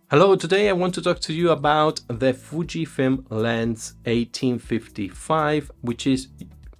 Hello, today I want to talk to you about the Fujifilm lens 1855, which is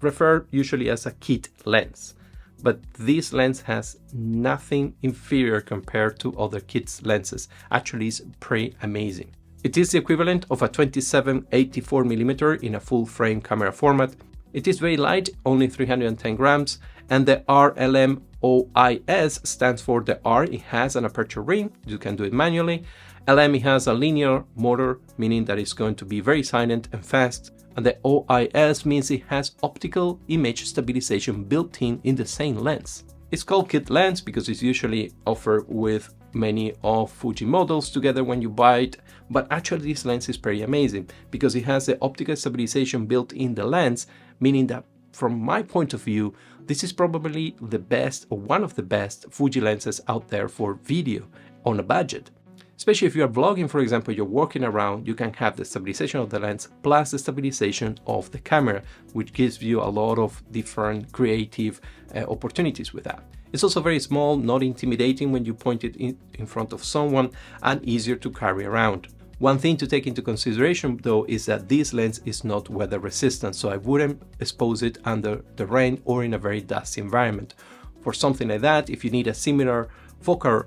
referred usually as a kit lens. But this lens has nothing inferior compared to other kit lenses. Actually, it's pretty amazing. It is the equivalent of a 27-84mm in a full frame camera format. It is very light, only 310 grams, and the RLMOIS stands for the R. It has an aperture ring, you can do it manually. LM has a linear motor, meaning that it's going to be very silent and fast. And the OIS means it has optical image stabilization built in the same lens. It's called kit lens because it's usually offered with many of Fuji models together when you buy it, but actually this lens is pretty amazing because it has the optical stabilization built in the lens, meaning that from my point of view, this is probably the best or one of the best Fuji lenses out there for video on a budget. Especially if you are vlogging, for example, you're walking around, you can have the stabilization of the lens plus the stabilization of the camera, which gives you a lot of different creative opportunities with that. It's also very small, not intimidating when you point it in front of someone, and easier to carry around. One thing to take into consideration though is that this lens is not weather resistant, so I wouldn't expose it under the rain or in a very dusty environment. For something like that, if you need a similar focal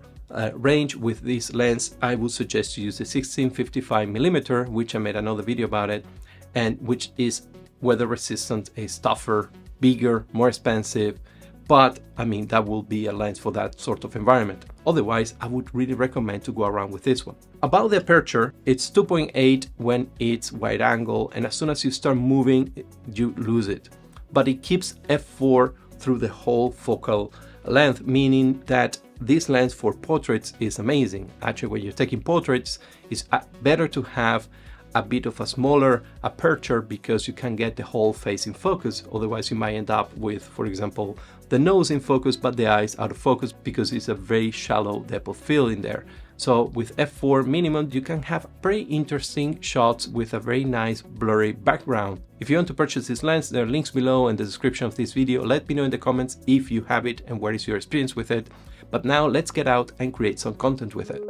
range with this lens, I would suggest to use the 16-55mm, which I made another video about it, and which is weather resistant, is tougher, bigger, more expensive, but I mean that will be a lens for that sort of environment. Otherwise, I would really recommend to go around with this one. About the aperture, it's 2.8 when it's wide angle, and as soon as you start moving, you lose it. But it keeps f4 through the whole focal length, meaning that this lens for portraits is amazing. Actually, when you're taking portraits, it's better to have a bit of a smaller aperture because you can get the whole face in focus. Otherwise, you might end up with, for example, the nose in focus, but the eyes out of focus because it's a very shallow depth of field in there. So with f4 minimum, you can have very interesting shots with a very nice blurry background. If you want to purchase this lens, there are links below in the description of this video. Let me know in the comments if you have it and what is your experience with it. But now let's get out and create some content with it.